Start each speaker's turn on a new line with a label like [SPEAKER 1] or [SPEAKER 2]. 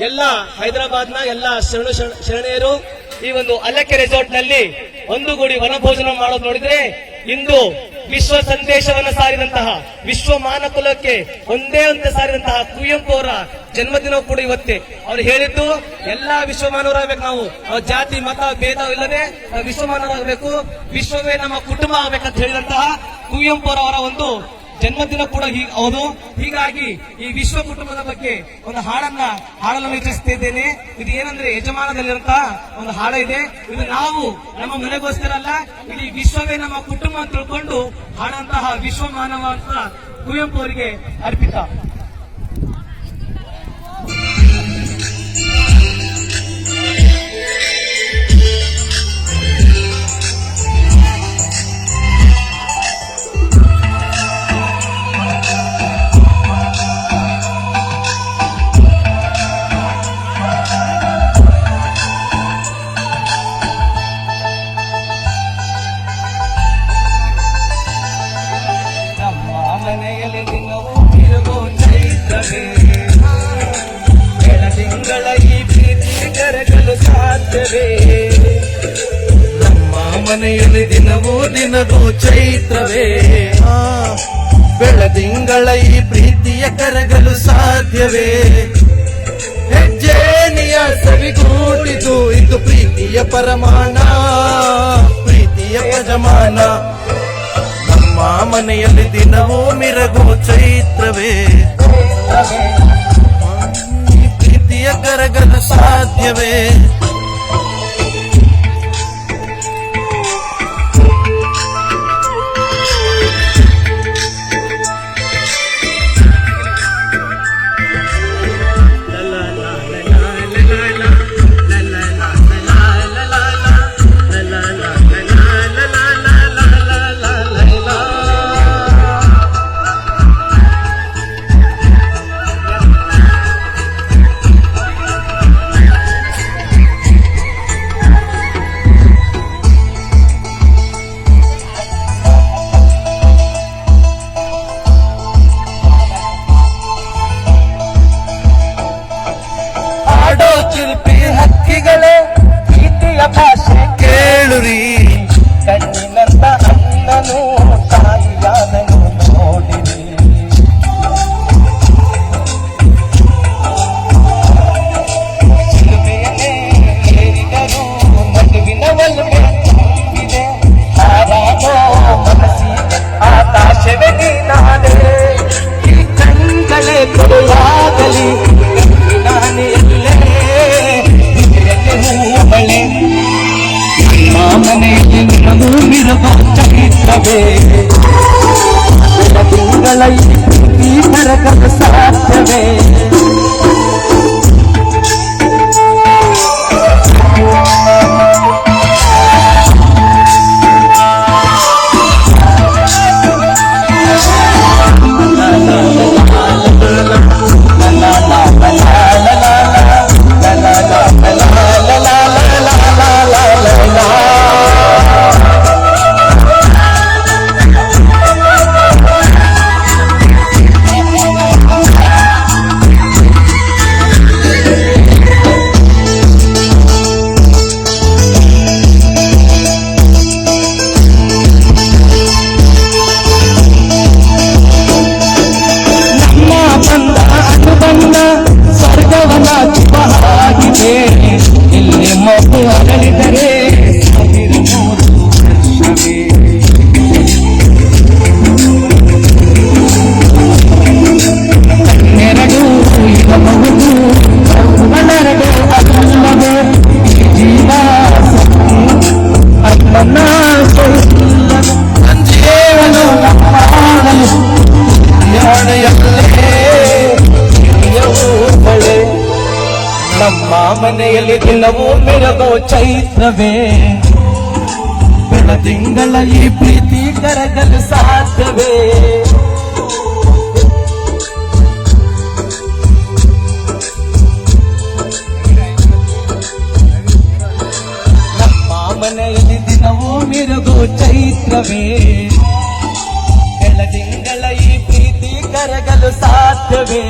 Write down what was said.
[SPEAKER 1] ಎಲ್ಲ ಹೈದರಾಬಾದ್ನ ಎಲ್ಲ ಶರಣೆಯರು ಈ ಒಂದು ಅಲಕ್ಕೆ ರೆಸಾರ್ಟ್ ನಲ್ಲಿ ಒಂದುಗೂಡಿ ವನಭೋಜನ ಮಾಡೋದು ನೋಡಿದ್ರೆ ಇಂದು ವಿಶ್ವ ಸಂದೇಶವನ್ನು ಸಾರಿದಂತಹ ವಿಶ್ವ ಮಾನಕುಲಕ್ಕೆ ಒಂದೇ ಅಂತ ಸಾರಿದಂತಹ ಕುವೆಂಪು ಅವರ ಜನ್ಮದಿನ ಕೂಡ ಇವತ್ತೇ. ಅವ್ರು ಹೇಳಿದ್ದು ಎಲ್ಲಾ ವಿಶ್ವ ಮಾನವರಾಗಬೇಕು, ನಾವು ಜಾತಿ ಮತ ಭೇದ ಇಲ್ಲದೆ ವಿಶ್ವ ಮಾನವರಾಗಬೇಕು, ವಿಶ್ವವೇ ನಮ್ಮ ಕುಟುಂಬ ಆಗ್ಬೇಕಂತ ಹೇಳಿದಂತಹ ಕುವೆಂಪು ಅವರ ಒಂದು ಜನ್ಮದಿನ ಕೂಡ ಹೌದು. ಹೀಗಾಗಿ ಈ ವಿಶ್ವ ಕುಟುಂಬದ ಬಗ್ಗೆ ಒಂದು ಹಾಡನ್ನು ಇಚ್ಛಿಸುತ್ತಿದ್ದೇನೆ. ಇದು ಏನಂದ್ರೆ ಯಜಮಾನದಲ್ಲಿರುವಂತಹ ಒಂದು ಹಾಡ ಇದೆ. ಇದು ನಾವು ನಮ್ಮ ಮನೆಗೋಸ್ಕರ ಅಲ್ಲ, ಇಡೀ ವಿಶ್ವವೇ ನಮ್ಮ ಕುಟುಂಬ ಅಂತ ತಿಳ್ಕೊಂಡು ಹಾಡಂತಹ ವಿಶ್ವ ಮಾನವ ಅಂತ ಕುವೆಂಪು ಅವರಿಗೆ ಅರ್ಪಿತ.
[SPEAKER 2] ನಮ್ಮ ಮನೆಯಲ್ಲಿ ದಿನವೂ ದಿನವೂ ಚೈತ್ರವೇ, ಬೆಳದಿಂಗಳ ಈ ಪ್ರೀತಿಯ ಕರಗಲು ಸಾಧ್ಯವೇ. ಹೆಜ್ಜೆನಿಯ ಸವಿಗೂಡಿದು ಇದು ಪ್ರೀತಿಯ ಪರಮಾಣ, ಪ್ರೀತಿಯ ಯಜಮಾನ. ನಮ್ಮ ಮನೆಯಲ್ಲಿ ದಿನವೂ ಮಿರಗು ಚೈತ್ರವೇ, ಪ್ರೀತಿಯ ಕರಗಲು ಸಾಧ್ಯವೇ. ಶಿಲ್ಪಿ ಹಕ್ಕಿಗಳೇ ಪ್ರೀತಿಯ ಭಾಷೆ ಕೇಳುರಿ, ಕಣ್ಣಿನಂತ ಅನ್ನನು ತಾಯಿಯಾದನು ನೋಡಿರಿ. ಶಿಲ್ಪೆಯನ್ನೇ ಏರಿದರು ನಡುವಿನ ಒಲುಮೆ ತುಂಬಿದೆ, ಹಾರಾಡೋ ಮನಸ್ಸಿಗೆ ಆಕಾಶವೇ ನೀನಾದೆ. ಈ ಕಣ್ಗಳೇ ಕೊಡುವಾಗಲಿ ನಾನೇ ಮನೆಯಲ್ಲಿ ನಿನಗೂ ಮಿರವ ಚೈತ್ರವೇ, ಬೆಳದಿಂಗಳ ಈ ಕರಗಲು ಸಾಧ್ಯವೇ. ಇಲ್ಲಿ ಮಗು ಅರಳಿದರೆ ಹನ್ನೆರಡು ಮಗುದು ಹನ್ನೆರಡು ಅಲ್ಲವೇ ಜೀವ ಅಮ್ಮನ ಜೀವನು ನಮ್ಮ ಮನೆಯಲ್ಲಿ ದಿನವೂ ಮಿರಗೋ ಚೈತ್ರವೇ, ಬೆಳದಿಂಗಳ ಈ ಪ್ರೀತಿ ಕರಗಲು ಸಾಧ್ಯವೇ. ನಮ್ಮ ಮನೆಯಲ್ಲಿ ದಿನವೂ ಮಿರಗೋ ಚೈತ್ರವೇ, ಬೆಳದಿಂಗಳ ಈ ಪ್ರೀತಿ ಕರಗಲು ಸಾಧ್ಯವೇ.